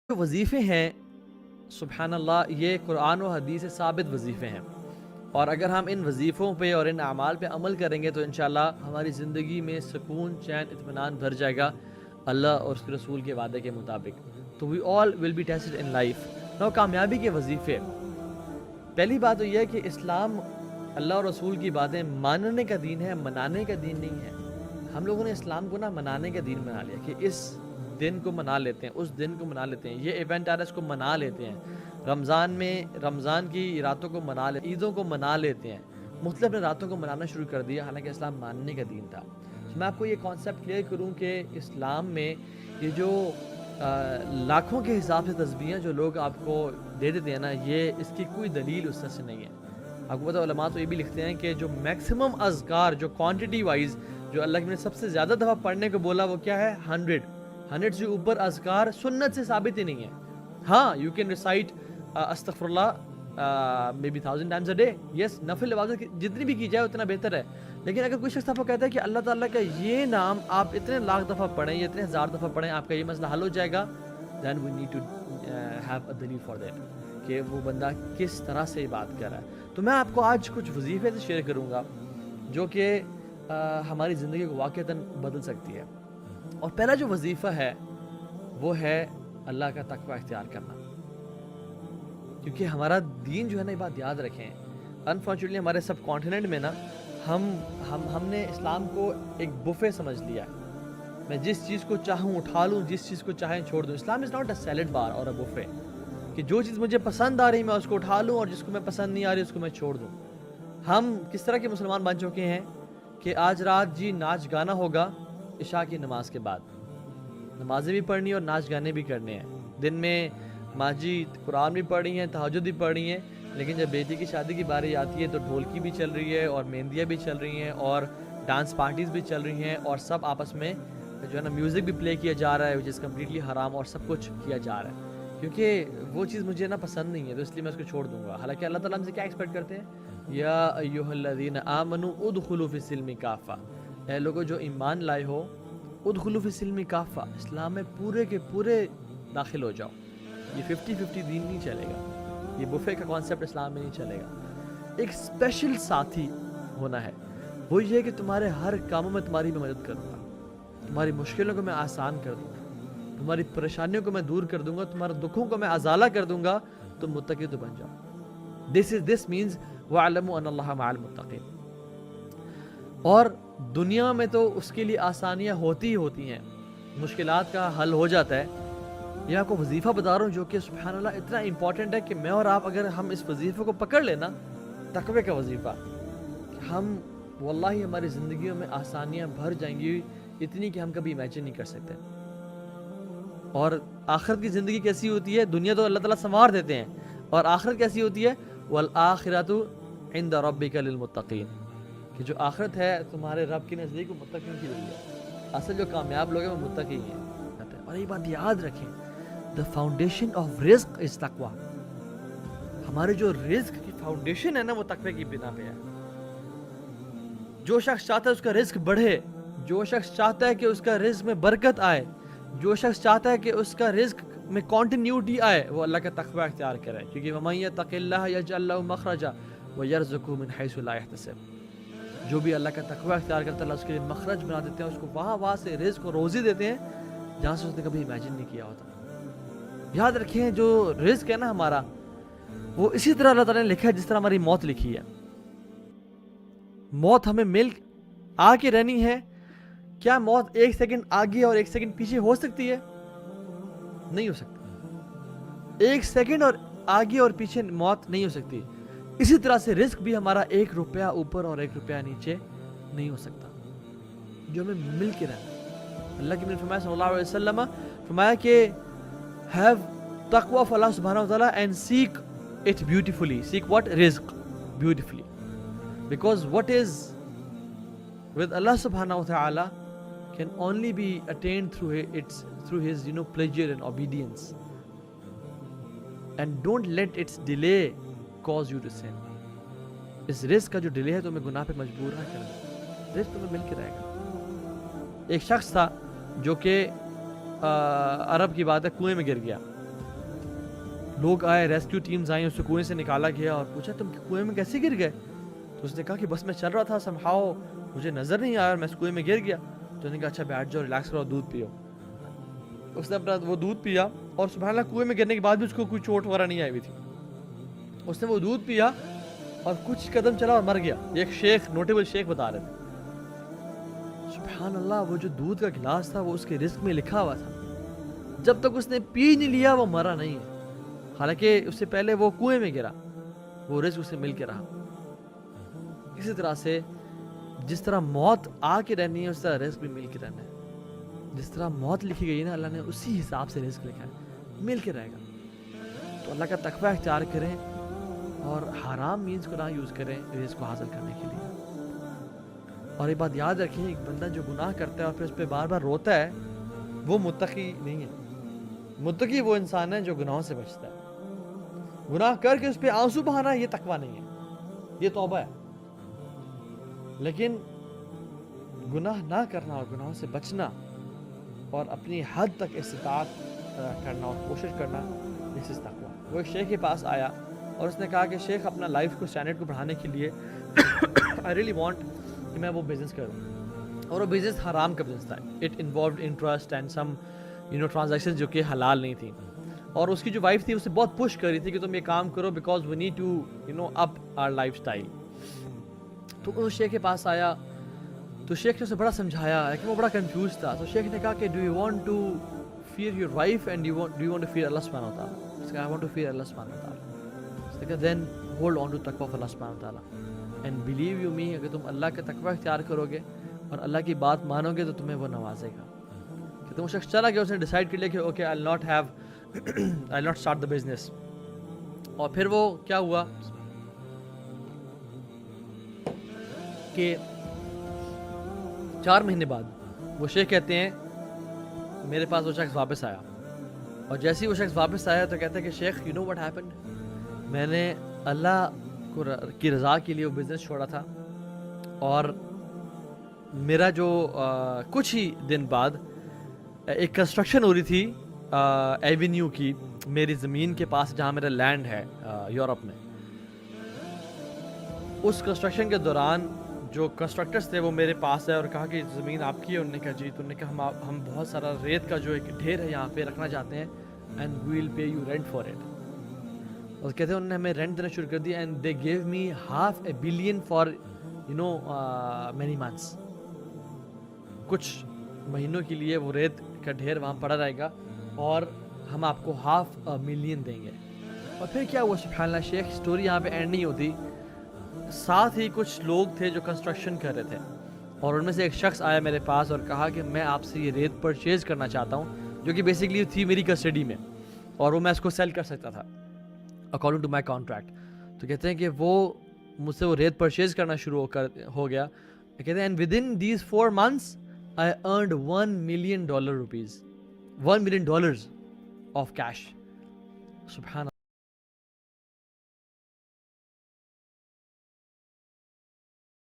جو وظیفے ہیں سبحان اللہ یہ قرآن و حدیث سے ثابت وظیفے ہیں، اور اگر ہم ان وظیفوں پہ اور ان اعمال پہ عمل کریں گے تو انشاءاللہ ہماری زندگی میں سکون، چین، اطمینان بھر جائے گا اللہ اور اس کے رسول کے وعدے کے مطابق. تو we all will be tested in life. نو کامیابی کے وظیفے، پہلی بات تو یہ ہے کہ اسلام اللہ اور رسول کی باتیں ماننے کا دین ہے، منانے کا دین نہیں ہے. ہم لوگوں نے اسلام کو منانے کا دین بنا لیا کہ اس دن کو منا لیتے ہیں، اس دن کو منا لیتے ہیں، یہ ایونٹ آ رہا ہے اس کو منا لیتے ہیں، رمضان میں رمضان کی راتوں کو منا لیتے ہیں، عیدوں کو منا لیتے ہیں، مختلف راتوں کو منانا شروع کر دیا، حالانکہ اسلام ماننے کا دین تھا. میں آپ کو یہ کانسیپٹ کلیئر کروں کہ اسلام میں یہ جو لاکھوں کے حساب سے تسبیحیں جو لوگ آپ کو دے دیتے ہیں نا، یہ اس کی کوئی دلیل اس طرح سے نہیں ہے. آپ کو پتہ علماء تو یہ بھی لکھتے ہیں کہ جو میکسیمم اذکار جو کوانٹٹی وائز جو اللہ نے سب سے زیادہ دفعہ پڑھنے کو بولا وہ کیا ہے؟ 100 سے اوپر اذکار سنت سے ثابت ہی نہیں ہے. ہاں یو کین ریسائٹ استغفر اللہ may be 1000 times a day, yes, نفل عبادت جتنی بھی کی جائے اتنا بہتر ہے. لیکن اگر کوئی شخص آپ کو کہتا ہے کہ اللہ تعالیٰ کا یہ نام آپ اتنے لاکھ دفعہ پڑھیں یا اتنے ہزار دفعہ پڑھیں آپ کا یہ مسئلہ حل ہو جائے گا، then we need to have a دلیل فار دیٹ کہ وہ بندہ کس طرح سے بات کر رہا ہے. تو میں آپ کو آج کچھ وظیفے سے شیئر کروں گا جو کہ ہماری زندگی کو واقعتاً بدل سکتی ہے. اور پہلا جو وظیفہ ہے وہ ہے اللہ کا تقوی اختیار کرنا، کیونکہ ہمارا دین جو ہے نا، یہ بات یاد رکھیں، انفارچونیٹلی ہمارے سب کانٹیننٹ میں نا ہم نے اسلام کو ایک بفے سمجھ لیا ہے. میں جس چیز کو چاہوں اٹھا لوں، جس چیز کو چاہیں چھوڑ دوں. اسلام از ناٹ اے سیلڈ بار اور اے بفے کہ جو چیز مجھے پسند آ رہی میں اس کو اٹھا لوں اور جس کو میں پسند نہیں آ رہی اس کو میں چھوڑ دوں. ہم کس طرح کے مسلمان بن چکے ہیں کہ آج رات جی ناچ گانا ہوگا عشاء کی نماز کے بعد، نمازیں بھی پڑھنی اور ناچ گانے بھی کرنے ہیں. دن میں ماں جی قرآن بھی پڑھ رہی ہیں، تہجد بھی پڑھ رہی ہیں، لیکن جب بیٹی کی شادی کی باری آتی ہے تو ڈھولکی بھی چل رہی ہے اور مہندیاں بھی چل رہی ہیں اور ڈانس پارٹیز بھی چل رہی ہیں اور سب آپس میں جو ہے نا میوزک بھی پلے کیا جا رہا ہے، وچ از کمپلیٹلی حرام، اور سب کچھ کیا جا رہا ہے کیونکہ وہ چیز مجھے پسند نہیں ہے، تو اس لیے میں اس کو چھوڑ دوں گا. حالانکہ اللہ تعالیٰ ہم سے کیا ایکسپیکٹ کرتے ہیں؟ یا ایھا الذین آمنوا ادخلوا فی السلم کافہ، اے لوگوں جو ایمان لائے ہو، ادخلوا فی السلم کافہ، اسلام میں پورے کے پورے داخل ہو جاؤ. یہ 50-50 دین نہیں چلے گا، یہ بفے کا کانسیپٹ اسلام میں نہیں چلے گا. ایک اسپیشل ساتھی ہونا ہے، وہ یہ کہ تمہارے ہر کاموں میں تمہاری میں مدد کروں گا، تمہاری مشکلوں کو میں آسان کر دوں گا، تمہاری پریشانیوں کو میں دور کر دوں گا، تمہارے دکھوں کو میں ازالہ کر دوں گا، تم متقی تو بن جاؤ. This means وَاعْلَمُوا أَنَّ اللَّهَ مَعَ الْمُتَّقِينَ. اور دنیا میں تو اس کے لیے آسانیاں ہوتی ہی ہوتی ہیں، مشکلات کا حل ہو جاتا ہے. یہ آپ کو وظیفہ بتا رہا ہوں جو کہ سبحان اللہ اتنا امپورٹنٹ ہے کہ میں اور آپ اگر ہم اس وظیفے کو پکڑ لینا، تقوی کا وظیفہ، ہم واللہ ہماری زندگیوں میں آسانیاں بھر جائیں گی اتنی کہ ہم کبھی امیجن نہیں کر سکتے. اور آخرت کی زندگی کیسی ہوتی ہے؟ دنیا تو اللہ تعالیٰ سنوار دیتے ہیں، اور آخرت کیسی ہوتی ہے؟ وَالْآخِرَةُ عِنْدَ رَبِّكَ لِلْمُتَّقِينَ، کہ جو آخرت ہے تمہارے رب کے نزدیک وہ متقین کی ہوئی ہے. اصل جو کامیاب لوگ ہیں وہ متقی ہیں. اور یہ بات یاد رکھیں، the foundation of رزق is تقوی. ہمارے جو رزق کی فاؤنڈیشن ہے نا وہ تقوی کی بنا پہ ہے. جو شخص چاہتا ہے اس کا رزق بڑھے، جو شخص چاہتا ہے کہ اس کا رزق میں برکت آئے، جو شخص چاہتا ہے کہ اس کا رزق میں کنٹینیوٹی آئے، وہ اللہ کا تقوی اختیار کرے. کیونکہ وَمَن يَتَّقِ اللَّهَ يَجْعَل لَّهُ مَخْرَجًا وَيَرْزُقْهُ مِنْ حَيْثُ لَا يَحْتَسِبُ. جو بھی اللہ کا تقوی اختیار کرتا ہے اللہ اس کے لیے مخرج بنا دیتے ہیں، اس کو وہاں سے رزق و روزی دیتے ہیں جہاں سے اس نے کبھی امیجن نہیں کیا ہوتا. یاد رکھیں جو رزق ہے نا ہمارا، وہ اسی طرح اللہ تعالیٰ نے لکھا ہے جس طرح ہماری موت لکھی ہے. موت ہمیں مل آ کے رہنی ہے. کیا موت ایک سیکنڈ آگے اور ایک سیکنڈ پیچھے ہو سکتی ہے؟ نہیں ہو سکتی. ایک سیکنڈ اور آگے اور پیچھے موت نہیں ہو سکتی. اسی طرح سے رزق بھی ہمارا 1 روپیہ اوپر اور 1 روپیہ نیچے نہیں ہو سکتا، جو ہمیں مل کے رہنا. اللہ کے نبی فرمایا صلی اللہ علیہ وسلم فرمایا کہ have taqwa of Allah subhanahu wa ta'ala and seek it beautifully. Seek what? Rizq beautifully. Because what is with Allah subhanahu wa ta'ala can only be attained through his pleasure and obedience. And don't let its delay cause you to sin. اس رزق کا جو delay ہے تو میں گناہ پہ مجبور نہ کرنا، رزق تمہیں مل کے رہے گا. ایک شخص تھا جو کہ عرب کی بات ہے، کنویں میں گر گیا. لوگ آئے, ریسکیو ٹیمز آئیں, اسے کنویں سے نکالا گیا اور پوچھا تم کنویں میں کیسے گر گئے؟ تو اس نے کہا کہ بس میں چل رہا تھا سمہاؤ مجھے نظر نہیں آیا اور میں اس کنویں میں گر گیا. تو انہوں نے کہا اچھا بیٹھ جاؤ, ریلیکس کرو, دودھ پیو. اس نے اپنا وہ دودھ پیا اور سبحان اللہ کنویں میں گرنے کے بعد بھی اس کو کوئی چوٹ وغیرہ نہیں آئی ہوئی تھی. اس نے وہ دودھ پیا اور کچھ قدم چلا اور مر گیا. یہ ایک شیخ, نوٹیبل شیخ بتا رہے تھے. سبحان اللہ, وہ جو دودھ کا گلاس تھا وہ اس کے رزق میں لکھا ہوا تھا. جب تک اس نے پی نہیں لیا وہ مرا نہیں ہے, حالانکہ اس سے پہلے وہ کنویں میں گرا, وہ رزق اسے مل کے رہا. اسی طرح سے جس طرح موت آ کے رہنی ہے اس طرح رزق بھی مل کے رہنا ہے. جس طرح موت لکھی گئی ہے نا, اللہ نے اسی حساب سے رزق لکھا ہے, مل کے رہے گا. تو اللہ کا تقوی اختیار کریں اور حرام مینز کو نہ یوز کریں رزق کو حاصل کرنے کے لیے. اور یہ بات یاد رکھیں, ایک بندہ جو گناہ کرتا ہے اور پھر اس پہ بار بار روتا ہے وہ متقی نہیں ہے. متقی وہ انسان ہے جو گناہوں سے بچتا ہے. گناہ کر کے اس پہ آنسو بہانا یہ تقوی نہیں ہے, یہ توبہ ہے. لیکن گناہ نہ کرنا اور گناہوں سے بچنا اور اپنی حد تک استطاعت کرنا اور کوشش کرنا, this is تقوی. وہ ایک شیخ کے پاس آیا اور اس نے کہا کہ شیخ اپنا لائف کو اسٹینڈرڈ کو بڑھانے کے لیے I really want کہ میں وہ بزنس کروں. اور وہ بزنس حرام کا بزنس تھا. It involved interest and some transaction جو کہ حلال نہیں تھی. اور اس کی جو وائف تھی اسے بہت پش کر رہی تھی کہ تم یہ کام کرو because we need to up our life style. تو اس شیخ کے پاس آیا تو شیخ نے اسے بڑا سمجھایا لیکن وہ بڑا کنفیوز تھا. تو شیخ نے کہا کہ do you want to fear your wife and do you want to fear Allah سبحانہ و تعالیٰ؟ اس کا I want to fear Allah سبحانہ و تعالیٰ. اس نے کہا دین ہولڈ آن ٹو تقوی آف اللہ سبحانہ و تعالیٰ اینڈ بلیو یو می, اگر تم اللہ کا تقوی اختیار کرو گے اور اللہ کی بات مانو گے تو تمہیں وہ نوازے گا. کہ تم شخص چلا گیا, اس نے ڈیسائیڈ کر لیا کہ okay I will not start the business. اور پھر وہ کیا ہوا کہ 4 مہینے بعد وہ شیخ کہتے ہیں میرے پاس وہ شخص واپس آیا, اور جیسے ہی وہ شخص واپس آیا تو کہتا ہے کہ شیخ یو نو واٹ ہیپنڈ, میں نے اللہ کی رضا کے لیے وہ بزنس چھوڑا تھا اور میرا جو کچھ ہی دن بعد ایک کنسٹرکشن ہو رہی تھی ایونیو کی میری زمین کے پاس جہاں میرا لینڈ ہے یورپ میں. اس کنسٹرکشن کے دوران جو کنسٹرکٹرز تھے وہ میرے پاس ہے اور کہا کہ زمین آپ کی ہے. انہوں نے کہا جی. تو انہوں نے کہا ہم بہت سارا ریت کا جو ایک ڈھیر ہے یہاں پہ رکھنا چاہتے ہیں and we will pay you rent for it. اور کہتے ہیں انہوں نے ہمیں رینٹ دینا شروع کر دیا and they give me $500 million for many months. کچھ مہینوں کے لیے وہ ریت کا ڈھیر وہاں پڑا رہے گا اور ہم آپ کو $500 million دیں گے. اور پھر کیا ہوا سبحان اللہ شیخ, اسٹوری یہاں پہ اینڈ نہیں ہوتی. ساتھ ہی کچھ لوگ تھے جو کنسٹرکشن کر رہے تھے اور ان میں سے ایک شخص آیا میرے پاس اور کہا کہ میں آپ سے یہ ریت پرچیز کرنا چاہتا ہوں جو کہ بیسکلی تھی میری کسٹڈی میں اور وہ میں اس کو سیل کر سکتا تھا اکارڈنگ ٹو مائی کانٹریکٹ. تو کہتے ہیں کہ وہ مجھ سے وہ ریت پرچیز کرنا شروع ہو گیا. کہتے ہیں and with in these 4 months I earned $1 million rupees, $1 million of cash. سبحان